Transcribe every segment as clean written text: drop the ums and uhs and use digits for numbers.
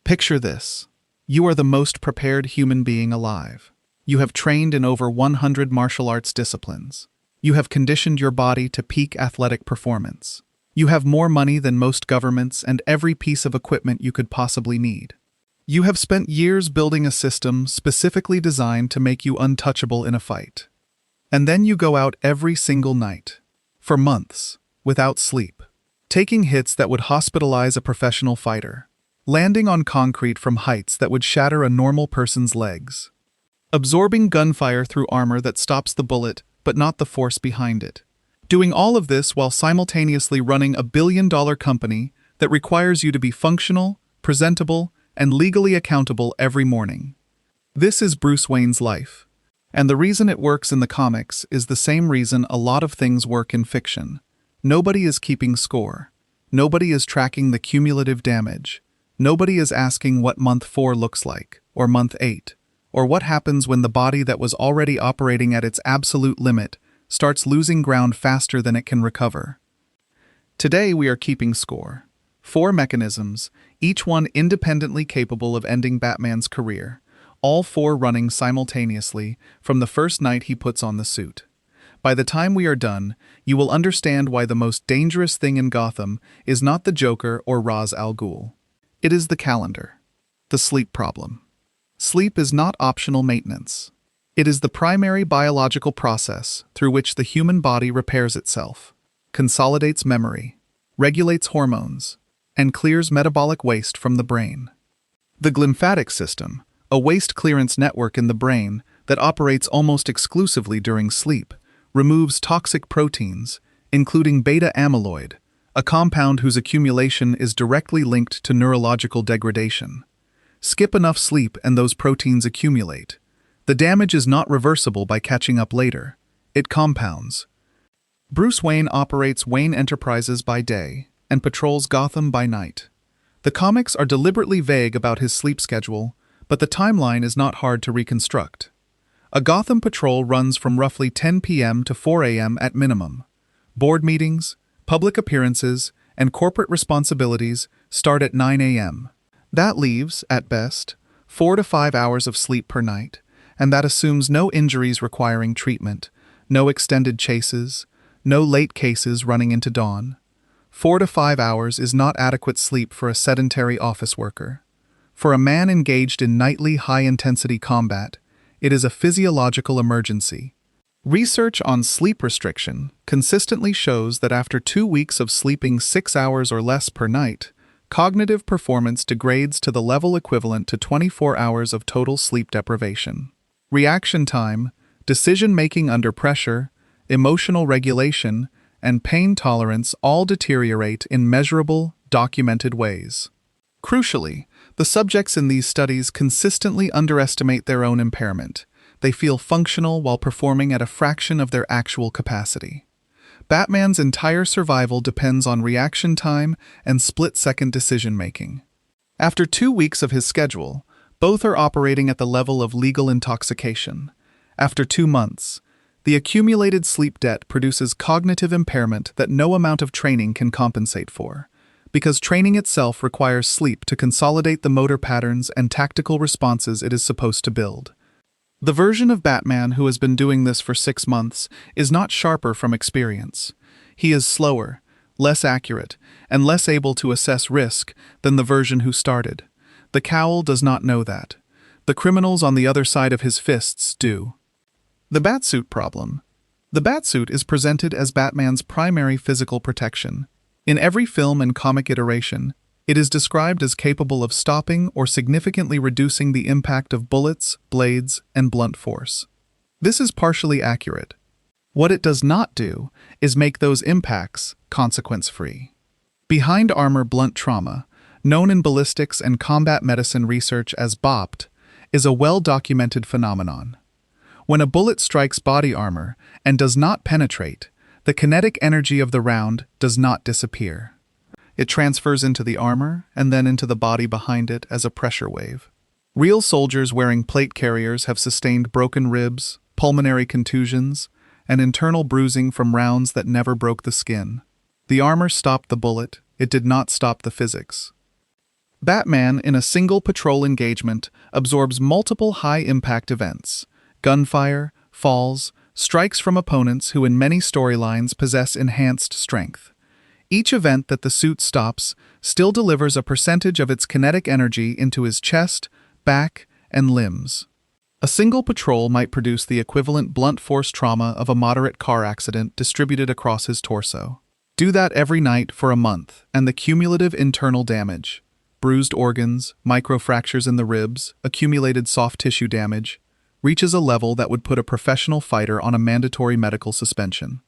Picture this. You are the most prepared human being alive. You have trained in over 100 martial arts disciplines. You have conditioned your body to peak athletic performance. You have more money than most governments and every piece of equipment you could possibly need. You have spent years building a system specifically designed to make you untouchable in a fight. And then you go out every single night, for months, without sleep, taking hits that would hospitalize a professional fighter, landing on concrete from heights that would shatter a normal person's legs, absorbing gunfire through armor that stops the bullet but not the force behind it. Doing all of this while simultaneously running a billion-dollar company that requires you to be functional, presentable, and legally accountable every morning. This is Bruce Wayne's life. And the reason it works in the comics is the same reason a lot of things work in fiction. Nobody is keeping score. Nobody is tracking the cumulative damage. Nobody is asking what month 4 looks like, or month 8, or what happens when the body that was already operating at its absolute limit starts losing ground faster than it can recover. Today we are keeping score. 4 mechanisms, each one independently capable of ending Batman's career, all 4 running simultaneously from the first night he puts on the suit. By the time we are done, you will understand why the most dangerous thing in Gotham is not the Joker or Ra's al Ghul. It is the calendar. The sleep problem. Sleep is not optional maintenance. It is the primary biological process through which the human body repairs itself, consolidates memory, regulates hormones, and clears metabolic waste from the brain. The glymphatic system, a waste clearance network in the brain that operates almost exclusively during sleep, removes toxic proteins, including beta-amyloid, a compound whose accumulation is directly linked to neurological degradation. Skip enough sleep and those proteins accumulate. The damage is not reversible by catching up later. It compounds. Bruce Wayne operates Wayne Enterprises by day and patrols Gotham by night. The comics are deliberately vague about his sleep schedule, but the timeline is not hard to reconstruct. A Gotham patrol runs from roughly 10 p.m. to 4 a.m. at minimum. Board meetings, public appearances, and corporate responsibilities start at 9 a.m. That leaves, at best, 4 to 5 hours of sleep per night, and that assumes no injuries requiring treatment, no extended chases, no late cases running into dawn. 4 to 5 hours is not adequate sleep for a sedentary office worker. For a man engaged in nightly high-intensity combat, it is a physiological emergency. Research on sleep restriction consistently shows that after 2 weeks of sleeping 6 hours or less per night, cognitive performance degrades to the level equivalent to 24 hours of total sleep deprivation. Reaction time, decision-making under pressure, emotional regulation, and pain tolerance all deteriorate in measurable, documented ways. Crucially, the subjects in these studies consistently underestimate their own impairment. They feel functional while performing at a fraction of their actual capacity. Batman's entire survival depends on reaction time and split-second decision-making. After 2 weeks of his schedule, both are operating at the level of legal intoxication. After 2 months, the accumulated sleep debt produces cognitive impairment that no amount of training can compensate for, because training itself requires sleep to consolidate the motor patterns and tactical responses it is supposed to build. The version of Batman who has been doing this for 6 months is not sharper from experience. He is slower, less accurate, and less able to assess risk than the version who started. The cowl does not know that. The criminals on the other side of his fists do. The Batsuit Problem. The Batsuit is presented as Batman's primary physical protection. In every film and comic iteration, it is described as capable of stopping or significantly reducing the impact of bullets, blades, and blunt force. This is partially accurate. What it does not do is make those impacts consequence-free. Behind armor blunt trauma, known in ballistics and combat medicine research as BOPT, is a well-documented phenomenon. When a bullet strikes body armor and does not penetrate, the kinetic energy of the round does not disappear. It transfers into the armor and then into the body behind it as a pressure wave. Real soldiers wearing plate carriers have sustained broken ribs, pulmonary contusions, and internal bruising from rounds that never broke the skin. The armor stopped the bullet, it did not stop the physics. Batman, in a single patrol engagement, absorbs multiple high-impact events: gunfire, falls, strikes from opponents who in many storylines possess enhanced strength. Each event that the suit stops still delivers a percentage of its kinetic energy into his chest, back, and limbs. A single patrol might produce the equivalent blunt force trauma of a moderate car accident distributed across his torso. Do that every night for a month, and the cumulative internal damage, bruised organs, microfractures in the ribs, accumulated soft tissue damage, reaches a level that would put a professional fighter on a mandatory medical suspension.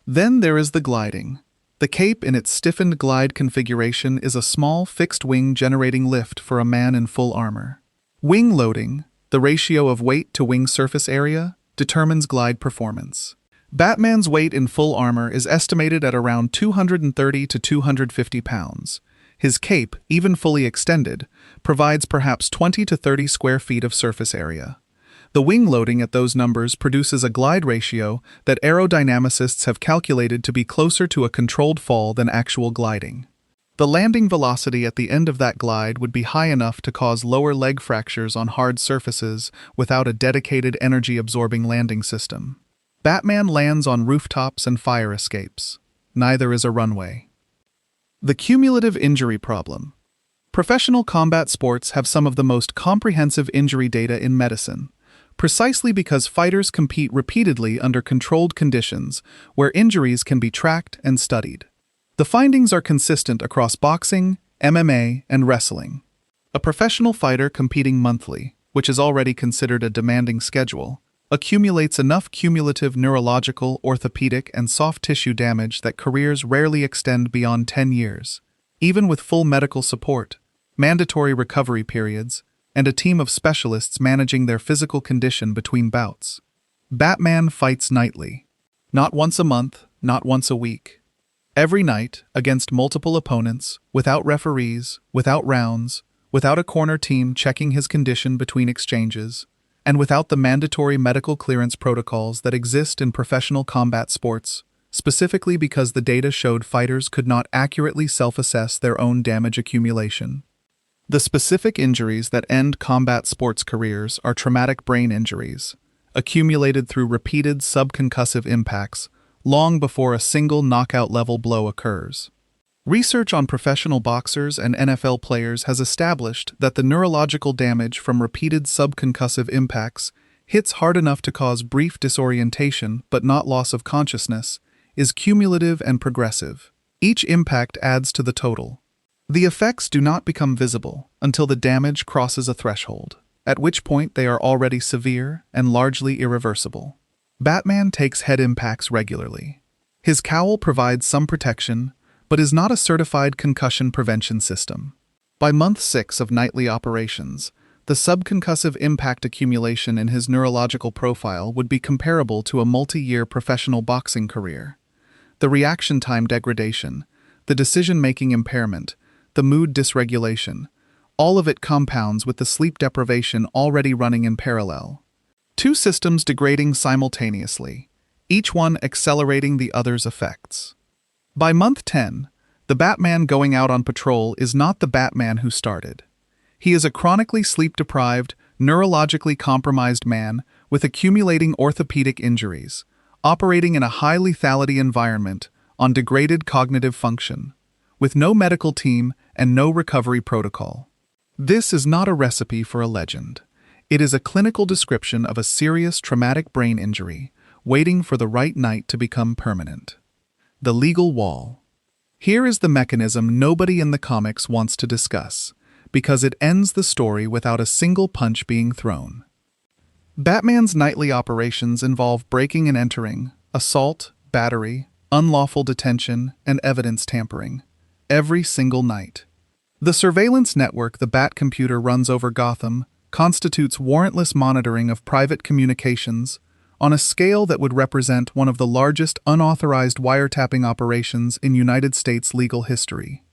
Then there is the gliding. The cape in its stiffened glide configuration is a small fixed-wing generating lift for a man in full armor. Wing loading, the ratio of weight to wing surface area, determines glide performance. Batman's weight in full armor is estimated at around 230 to 250 pounds. His cape, even fully extended, provides perhaps 20 to 30 square feet of surface area. The wing loading at those numbers produces a glide ratio that aerodynamicists have calculated to be closer to a controlled fall than actual gliding. The landing velocity at the end of that glide would be high enough to cause lower leg fractures on hard surfaces without a dedicated energy-absorbing landing system. Batman lands on rooftops and fire escapes. Neither is a runway. The cumulative injury problem. Professional combat sports have some of the most comprehensive injury data in medicine, precisely because fighters compete repeatedly under controlled conditions where injuries can be tracked and studied. The findings are consistent across boxing, MMA, and wrestling. A professional fighter competing monthly, which is already considered a demanding schedule, accumulates enough cumulative neurological, orthopedic, and soft tissue damage that careers rarely extend beyond 10 years. Even with full medical support, mandatory recovery periods, and a team of specialists managing their physical condition between bouts. Batman fights nightly. Not once a month, not once a week. Every night, against multiple opponents, without referees, without rounds, without a corner team checking his condition between exchanges, and without the mandatory medical clearance protocols that exist in professional combat sports, specifically because the data showed fighters could not accurately self-assess their own damage accumulation. The specific injuries that end combat sports careers are traumatic brain injuries, accumulated through repeated subconcussive impacts long before a single knockout-level blow occurs. Research on professional boxers and NFL players has established that the neurological damage from repeated subconcussive impacts hits hard enough to cause brief disorientation but not loss of consciousness, is cumulative and progressive. Each impact adds to the total. The effects do not become visible until the damage crosses a threshold, at which point they are already severe and largely irreversible. Batman takes head impacts regularly. His cowl provides some protection, but is not a certified concussion prevention system. By month 6 of nightly operations, the subconcussive impact accumulation in his neurological profile would be comparable to a multi-year professional boxing career. The reaction time degradation, the decision-making impairment, the mood dysregulation, all of it compounds with the sleep deprivation already running in parallel. Two systems degrading simultaneously, each one accelerating the other's effects. By month 10, the Batman going out on patrol is not the Batman who started. He is a chronically sleep-deprived, neurologically compromised man with accumulating orthopedic injuries, operating in a high lethality environment on degraded cognitive function, with no medical team and no recovery protocol. This is not a recipe for a legend. It is a clinical description of a serious traumatic brain injury, waiting for the right night to become permanent. The legal wall. Here is the mechanism nobody in the comics wants to discuss, because it ends the story without a single punch being thrown. Batman's nightly operations involve breaking and entering, assault, battery, unlawful detention, and evidence tampering, every single night. The surveillance network the Bat computer runs over Gotham constitutes warrantless monitoring of private communications on a scale that would represent one of the largest unauthorized wiretapping operations in United States legal history.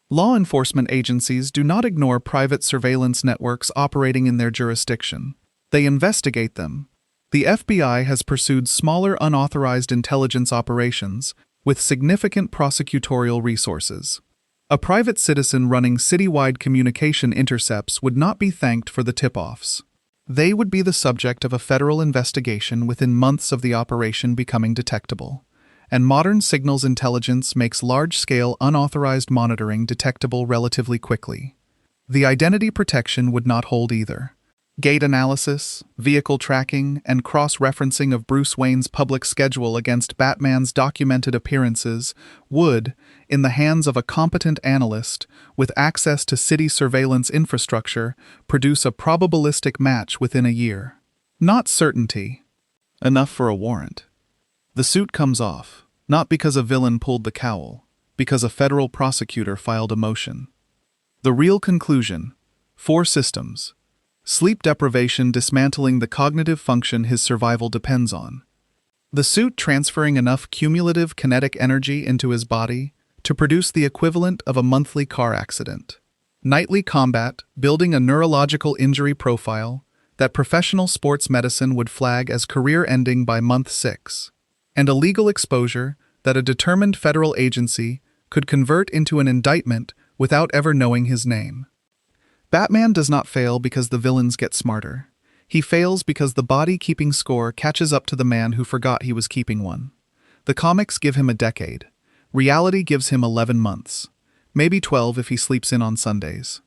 Law enforcement agencies do not ignore private surveillance networks operating in their jurisdiction. They investigate them. The FBI has pursued smaller unauthorized intelligence operations with significant prosecutorial resources. A private citizen running citywide communication intercepts would not be thanked for the tip-offs. They would be the subject of a federal investigation within months of the operation becoming detectable. And modern signals intelligence makes large-scale unauthorized monitoring detectable relatively quickly. The identity protection would not hold either. Gait analysis, vehicle tracking, and cross-referencing of Bruce Wayne's public schedule against Batman's documented appearances would, in the hands of a competent analyst with access to city surveillance infrastructure, produce a probabilistic match within a year. Not certainty. Enough for a warrant. The suit comes off, not because a villain pulled the cowl, because a federal prosecutor filed a motion. The real conclusion: 4 systems. Sleep deprivation dismantling the cognitive function his survival depends on. The suit transferring enough cumulative kinetic energy into his body to produce the equivalent of a monthly car accident. Nightly combat, building a neurological injury profile that professional sports medicine would flag as career-ending by month 6. And a legal exposure that a determined federal agency could convert into an indictment without ever knowing his name. Batman does not fail because the villains get smarter. He fails because the body keeping score catches up to the man who forgot he was keeping one. The comics give him a decade. Reality gives him 11 months. Maybe 12 if he sleeps in on Sundays.